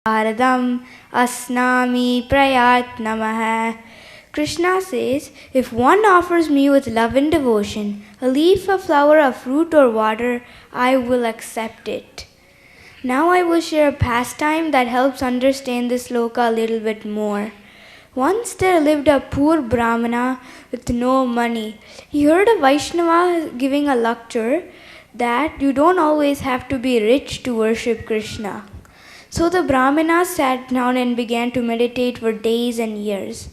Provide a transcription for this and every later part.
Bharadam Asnami Prayat Namaha. Krishna says, if one offers me with love and devotion a leaf, a flower, a fruit or water, I will accept it. Now I will share a pastime that helps understand this sloka a little bit more. Once there lived a poor Brahmana with no money. He heard a Vaishnava giving a lecture that you don't always have to be rich to worship Krishna. So the Brahmana sat down and began to meditate for days and years.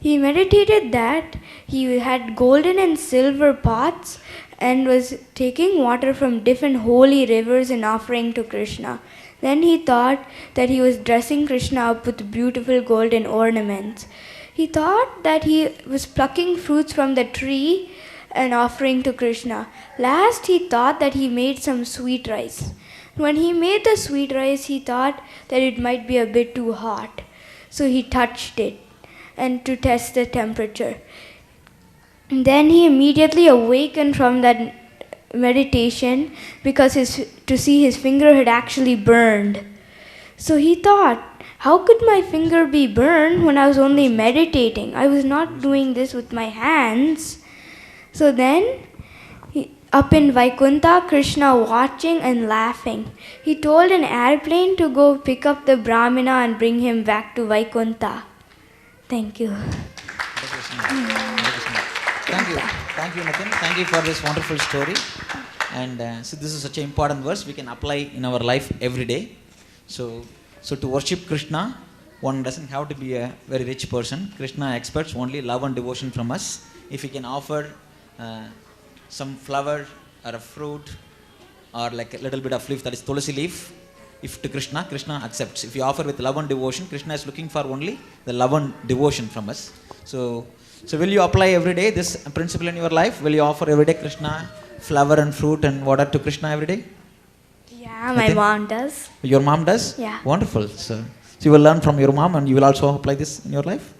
He meditated that he had golden and silver pots and was taking water from different holy rivers and offering to Krishna. Then he thought that he was dressing Krishna up with beautiful golden ornaments. He thought that he was plucking fruits from the tree and offering to Krishna. Last he thought that he made some sweet rice. When he made the sweet rice, he thought that it might be a bit too hot. So he touched it and to test the temperature. And then he immediately awakened from that meditation because to see his finger had actually burned. So he thought, how could my finger be burned when I was only meditating? I was not doing this with my hands. So then, up in Vaikuntha, Krishna watching and laughing. He told an airplane to go pick up the Brahmana and bring him back to Vaikuntha. Thank you. Thank you, Nathan. Thank you for this wonderful story. And so this is such an important verse we can apply in our life every day. So to worship Krishna, one doesn't have to be a very rich person. Krishna expects only love and devotion from us. If we can offer some flower or a fruit or like a little bit of leaf, that is tulsi leaf, if to Krishna, Krishna accepts. If you offer with love and devotion, Krishna is looking for only the love and devotion from us. So will you apply every day this principle in your life? Will you offer every day Krishna flower and fruit and water to Krishna every day? Yeah, my mom does. Your mom does? Yeah. Wonderful. So you will learn from your mom and you will also apply this in your life?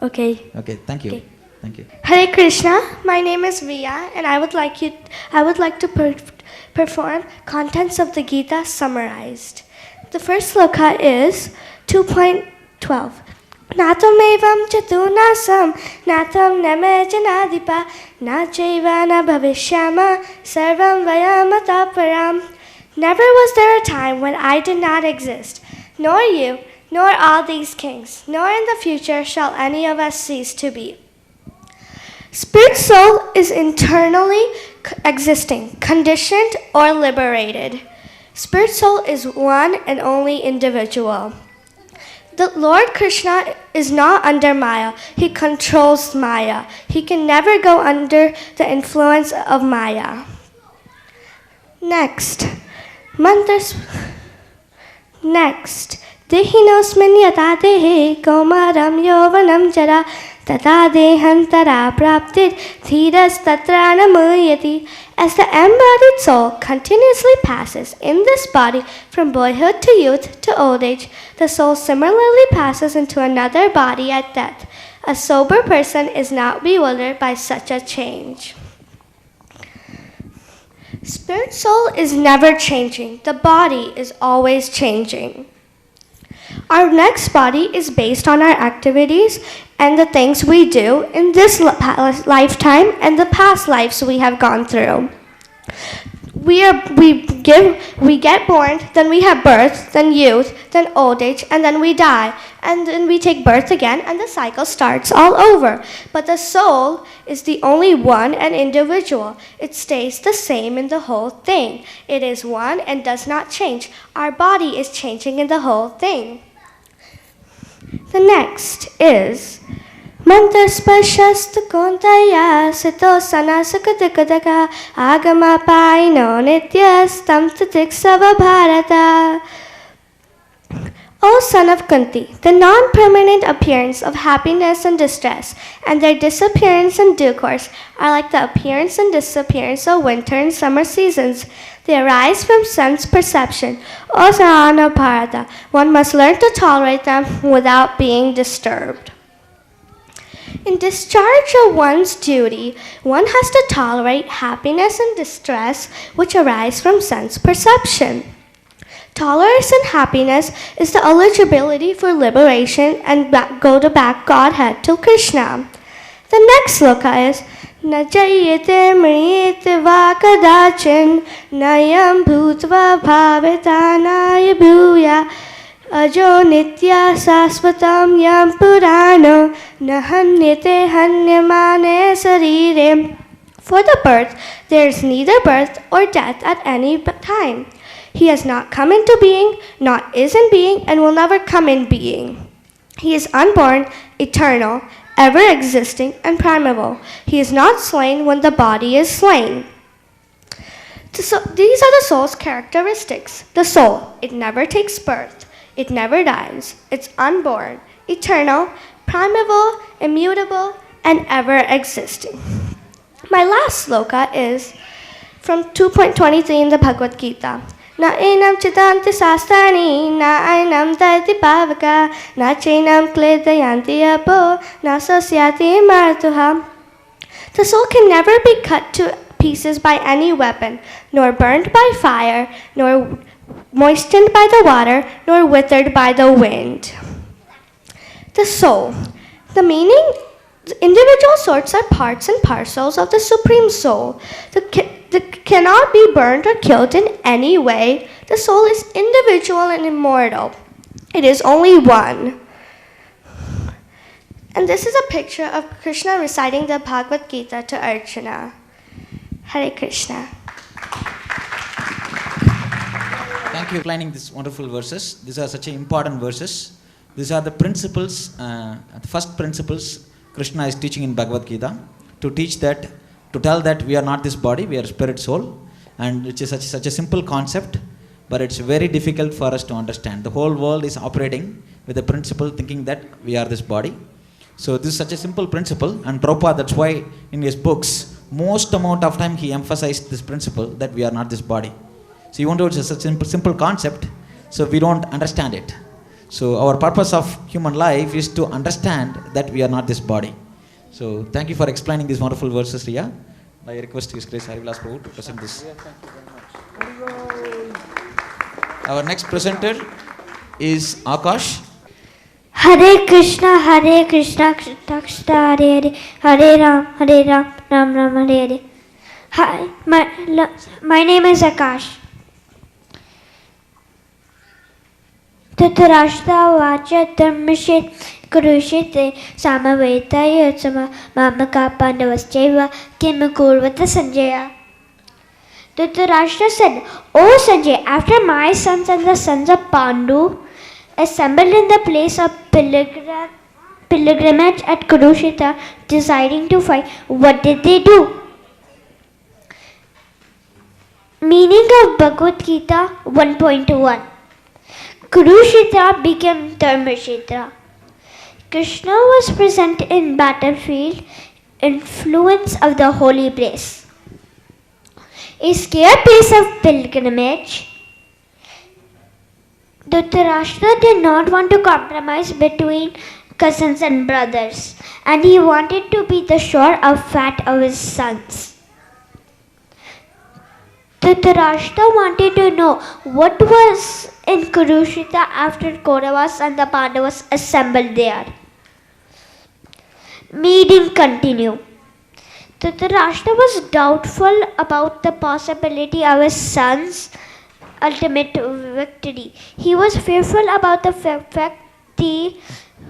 Okay. Okay, thank you. Okay. Thank you. Hare Krishna, my name is Riya and I would like to perform contents of the Gita summarized. The first sloka is 2.12. Natamevam chatunasam natam name janadipa na chaiva na bhavishyama sarvam vayamata param. Never was there a time when I did not exist, nor you, nor all these kings, nor in the future shall any of us cease to be. Spirit soul is internally existing, conditioned, or liberated. Spirit soul is one and only individual. The Lord Krishna is not under Maya. He controls Maya. He can never go under the influence of Maya. Next. Next. Dehinosmin yata dehe kaumaram yovanam jara tata dehantara praptit thiras tatra namuyati. As the embodied soul continuously passes in this body from boyhood to youth to old age, the soul similarly passes into another body at death. A sober person is not bewildered by such a change. Spirit soul is never changing. The body is always changing. Our next body is based on our activities and the things we do in this lifetime and the past lives we have gone through. We get born, then we have birth, then youth, then old age, and then we die. And then we take birth again, and the cycle starts all over. But the soul is the only one and individual. It stays the same in the whole thing. It is one and does not change. Our body is changing in the whole thing. The next is Mantarspashastu kontaya sito sanasakadakadaka agama paino nityastam tatiksava bharata. O son of Kunti, the non-permanent appearance of happiness and distress, and their disappearance in due course, are like the appearance and disappearance of winter and summer seasons. They arise from sense perception. O son of Bharata, one must learn to tolerate them without being disturbed. In discharge of one's duty, one has to tolerate happiness and distress which arise from sense perception. Tolerance and happiness is the eligibility for liberation and go to back Godhead to Krishna. The next sloka is Najayate mriyate va kadachin nayam bhutva bhavitanaya bhuya ajo nitya sasvatam yam purano nahanyate hanyamane sarire. For the birth, there is neither birth or death at any time. He has not come into being, not is in being, and will never come in being. He is unborn, eternal, ever existing, and primeval. He is not slain when the body is slain. These are the soul's characteristics. The soul, it never takes birth, it never dies, it's unborn, eternal, primeval, immutable, and ever existing. My last sloka is from 2.23 in the Bhagavad Gita. Na enam chitanti sastani, na ainam daiti pavaka, na chainam kledayanti apo, na sasyati martuha. The soul can never be cut to pieces by any weapon, nor burned by fire, nor moistened by the water, nor withered by the wind. The soul. The meaning, individual sorts are parts and parcels of the Supreme Soul. That cannot be burned or killed in any way. The soul is individual and immortal. It is only one. And this is a picture of Krishna reciting the Bhagavad Gita to Arjuna. Hare Krishna. Thank you for explaining these wonderful verses. These are such important verses. These are the principles, the first principles Krishna is teaching in Bhagavad Gita, to tell that we are not this body, we are spirit soul, and which is such a simple concept, but it's very difficult for us to understand. The whole world is operating with the principle thinking that we are this body. So this is such a simple principle, and Prabhupada, that's why in his books, most amount of time he emphasized this principle that we are not this body. So even though it's such a simple concept, so we don't understand it. So our purpose of human life is to understand that we are not this body. So thank you for explaining these wonderful verses, Riya. I request His Grace Harivilas Prabhu to present this. Thank you very much. Our next presenter is Akash. Hare Krishna, Krishna Krishna, Hare Hare, Hare Ram, Ram Ram, Hare Hare. Hi, my name is Akash. Tatarashta vacha dharmashet kurushite samaveta yatsama mamaka pandavascheva kimakurvata sanjaya. Dhritarashtra said, O Sanjay, after my sons and the sons of Pandu assembled in the place of pilgrimage at Kurukshetra, deciding to fight, what did they do? Meaning of Bhagavad Gita 1.1. Kurukshetra became Dharmashetra. Krishna was present in battlefield, influence of the holy place. A scared place of pilgrimage, Dhritarashtra did not want to compromise between cousins and brothers, and he wanted to be the sure of fat of his sons. Dhritarashtra wanted to know what was in Kurukshetra after Kauravas and the Pandavas assembled there. Meeting continued. Dhritarashtra was doubtful about the possibility of his son's ultimate victory. He was fearful about the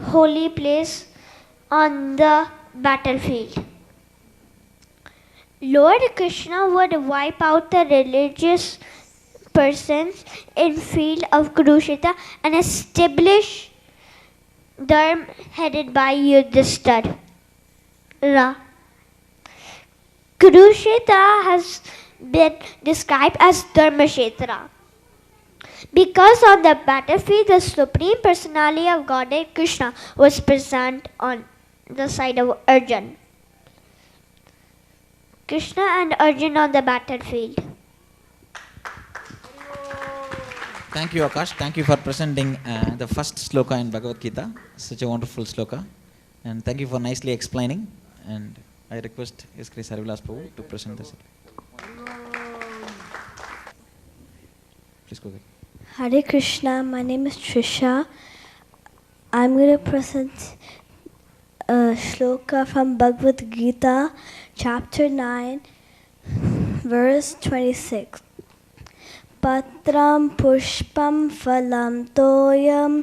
holy place on the battlefield. Lord Krishna would wipe out the religious persons in field of Kurukshetra and establish Dharma headed by Yudhishthira. Kurukshetra has been described as Dharmashetra because on the battlefield the Supreme Personality of Godhead Krishna was present on the side of Arjuna. Krishna and Arjuna on the battlefield. Thank you, Akash. Thank you for presenting the first sloka in Bhagavad Gita. Such a wonderful sloka. And thank you for nicely explaining. And I request His Grace Harivilas Prabhu to present this. Please go ahead. Hare Krishna, my name is Trisha. I'm going to present a shloka from Bhagavad Gita, chapter 9, verse 26. Patram pushpam phalam toyam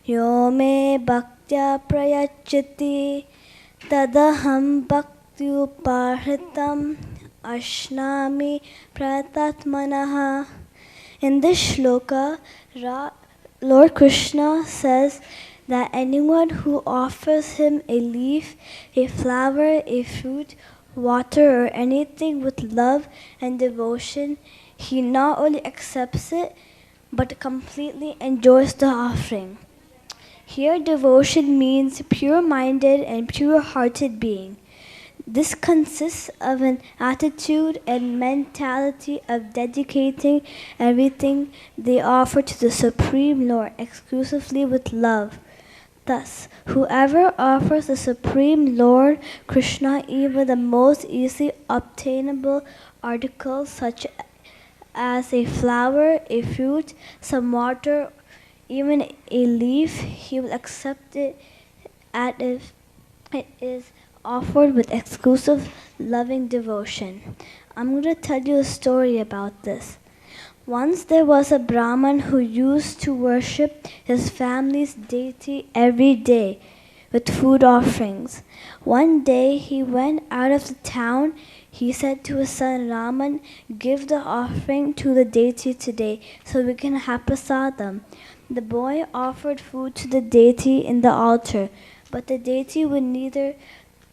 yo me bhaktya prayachati tadaham bhaktyuparhitam ashnami pratatmanaha. In this shloka, Lord Krishna says that anyone who offers him a leaf, a flower, a fruit, water, or anything with love and devotion, he not only accepts it, but completely enjoys the offering. Here, devotion means pure-minded and pure-hearted being. This consists of an attitude and mentality of dedicating everything they offer to the Supreme Lord exclusively with love. Thus, whoever offers the Supreme Lord Krishna even the most easily obtainable articles such as a flower, a fruit, some water, even a leaf, he will accept it as if it is offered with exclusive loving devotion. I'm going to tell you a story about this. Once there was a Brahman who used to worship his family's deity every day with food offerings. One day he went out of the town. He said to his son Raman, "Give the offering to the deity today so we can have prasadam." The boy offered food to the deity in the altar, but the deity would neither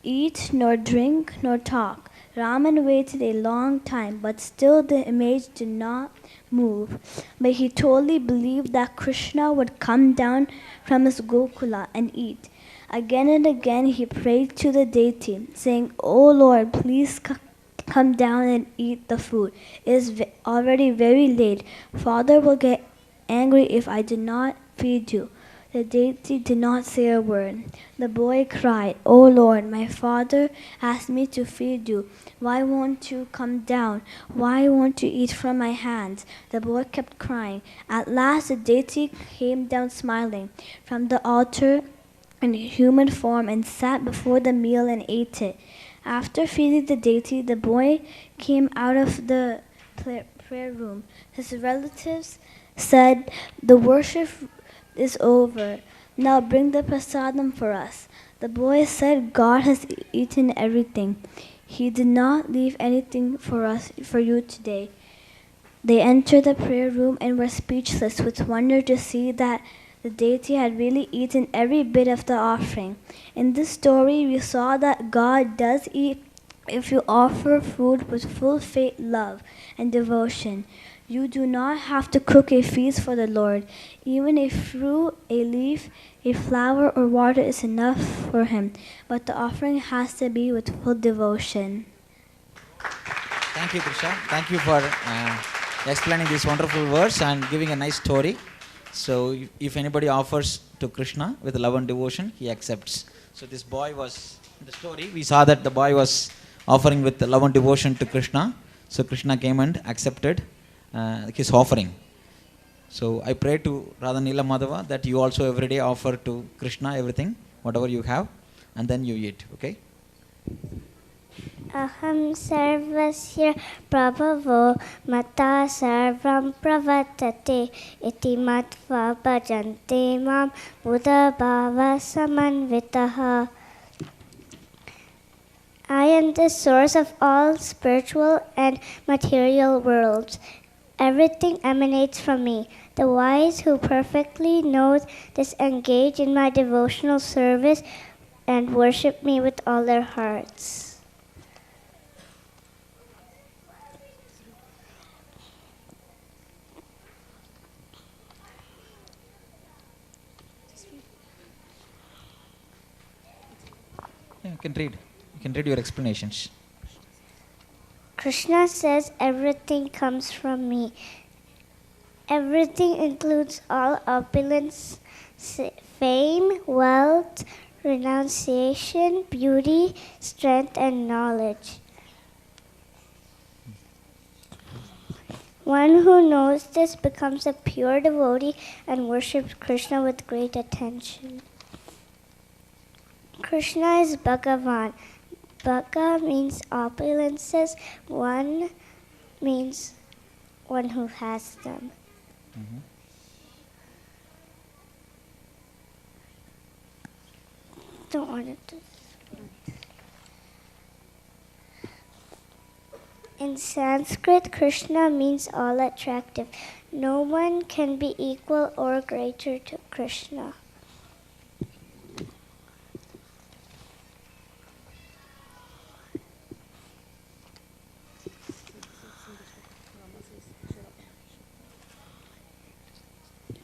eat nor drink nor talk. Raman waited a long time, but still the image did not move. But he totally believed that Krishna would come down from his Gokula and eat. Again and again he prayed to the deity, saying, "O Lord, please come down and eat the food. It is already very late. Father will get angry if I do not feed you." The deity did not say a word. The boy cried, "O Lord, my father asked me to feed you. Why won't you come down? Why won't you eat from my hands?" The boy kept crying. At last the deity came down smiling from the altar in human form and sat before the meal and ate it. After feeding the deity, the boy came out of the prayer room. His relatives said, "The worship is over. Now bring the prasadam for us." The boy said, "God has eaten everything. He did not leave anything for you today." They entered the prayer room and were speechless with wonder to see that the deity had really eaten every bit of the offering. In this story, we saw that God does eat if you offer food with full faith, love, and devotion. You do not have to cook a feast for the Lord. Even a fruit, a leaf, a flower, or water is enough for him. But the offering has to be with full devotion. Thank you, Trisha. Thank you for explaining these wonderful words and giving a nice story. So, if anybody offers to Krishna with love and devotion, he accepts. So, this boy was, in the story, we saw that the boy was offering with love and devotion to Krishna. So, Krishna came and accepted his offering. So I pray to Radha Nila Madhava that you also every day offer to Krishna everything, whatever you have, and then you eat, okay? Aham sarvasya prabhavo mata sarvam pravatate iti matva bhajante mam buddha bhava samanvitaha. I am the source of all spiritual and material worlds. Everything emanates from me. The wise who perfectly know this engage in my devotional service and worship me with all their hearts. Yeah, you can read. You can read your explanations. Krishna says everything comes from me. Everything includes all opulence, fame, wealth, renunciation, beauty, strength, and knowledge. One who knows this becomes a pure devotee and worships Krishna with great attention. Krishna is Bhagavan. Bhaga means opulences. One means one who has them. Don't want it to. In Sanskrit, Krishna means all attractive. No one can be equal or greater to Krishna.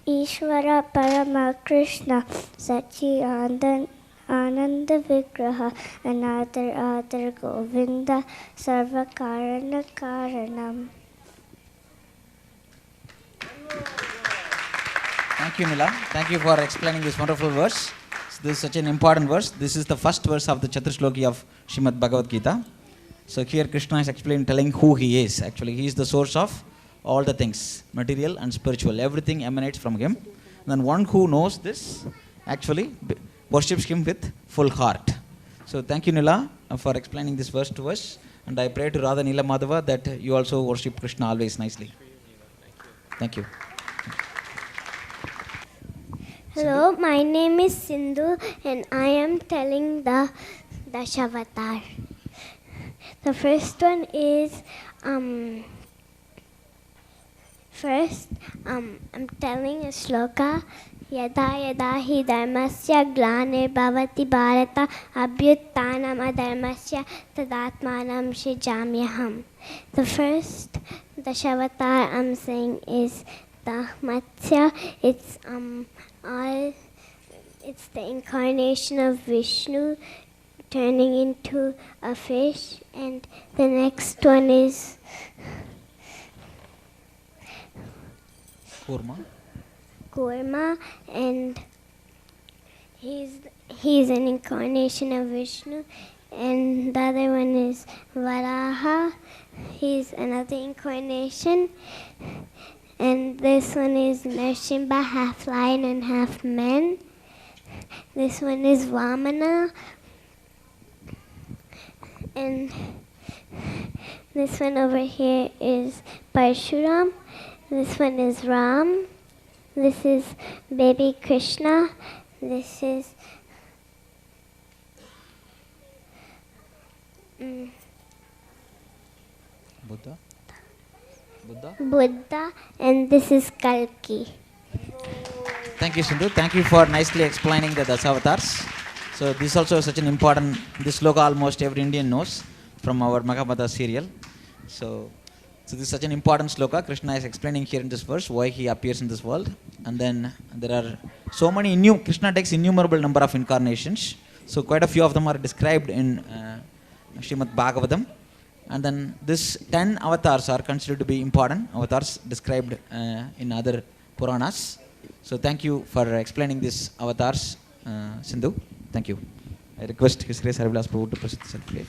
Ishvara Parama Krishna Sachi Ananda Vigraha Anadar Adar Govinda Sarva Karana Karanam. Thank you, Nila. Thank you for explaining this wonderful verse. So this is such an important verse. This is the first verse of the Chaturshloki of Srimad Bhagavad Gita. So here Krishna is explaining, telling who he is. Actually, he is the source of all the things, material and spiritual. Everything emanates from him. And then one who knows this actually worships him with full heart. So thank you, Nila, for explaining this verse to us. And I pray to Radha Nila Madhava that you also worship Krishna always nicely. Thank you. Hello, my name is Sindhu and I am telling the Dashavatar. The first one is I'm telling a shloka. Yada yada hi dharmasya glane bhavati bharata abhyuttanam adharmasya tadatmanam shrijamyaham. The first Dashavatar I'm saying is the Matsya. It's the incarnation of Vishnu turning into a fish, and the next one is Kurma, and he's an incarnation of Vishnu, and the other one is Varaha. He's another incarnation, and this one is Narsimha, half lion and half man. This one is Vamana, and this one over here is Parshuram. This one is Ram. This is baby Krishna. This is Buddha, and this is Kalki. Thank you, Sindhu. Thank you for nicely explaining the Dasavatars. So this is also such an important, this sloka almost every Indian knows from our Mahabharata serial. So this is such an important sloka. Krishna is explaining here in this verse why he appears in this world. And then there are so many, Krishna takes innumerable number of incarnations. So quite a few of them are described in Srimad Bhagavatam. And then this 10 avatars are considered to be important avatars described in other Puranas. So thank you for explaining these avatars, Sindhu. Thank you. I request His Grace Harivilas Prabhu to present the certificate.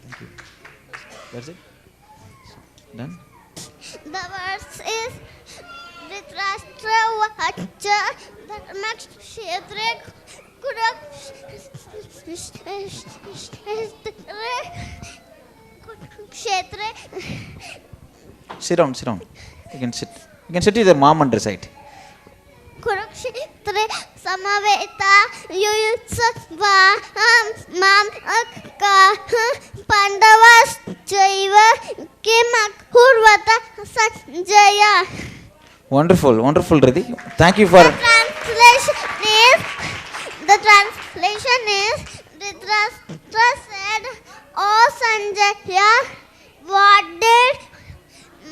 Thank you. That's it? Done? The verse is Dhritarashtra Vacha Dharmakshetre Kurukshetre. Sit down, sit down. You can sit. You can sit with your mom and recite. Kurukshetre Samaveta Yuyutsva Mam Akka Pandavas Jaiva Kimakurvata Sanjaya. Wonderful, wonderful, Riddhi. Thank you for. The translation is Dhritarashtra said, "O Sanjaya, what did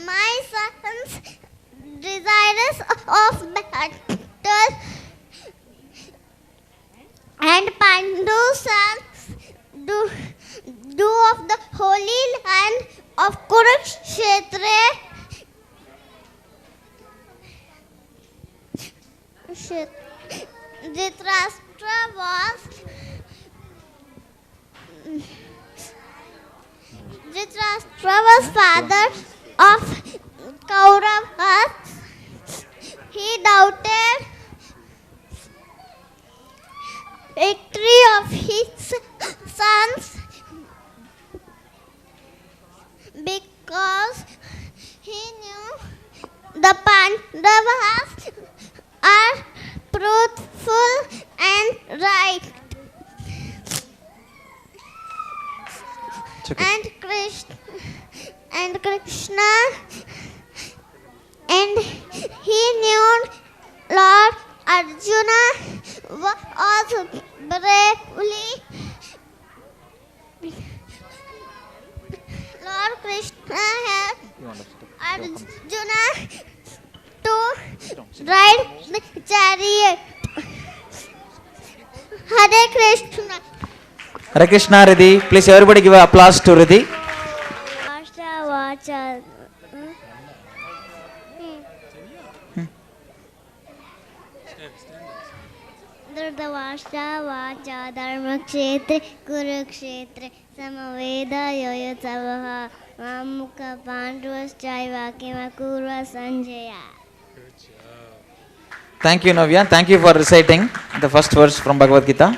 my sons desirous of battle and Pandu sons do of the holy land of Kurukshetra?" Dhritarashtra was Dhritarashtra was father of Kauravas. He doubted victory of his sons because he knew the Pandavas are truthful and right. It's okay. And Krishna and he knew Lord Arjuna was bravely Lord Krishna had Arjuna to ride the chariot. Hare Krishna. Hare Krishna, Riddhi. Please everybody give an applause to Riddhi. Vacha vacha. Dhritarashtra vacha dharma kshetre kurukshetre samaveda mamukha pandavascha kimakurva sanjaya. Thank you, Navya. Thank you for reciting the first verse from Bhagavad Gita.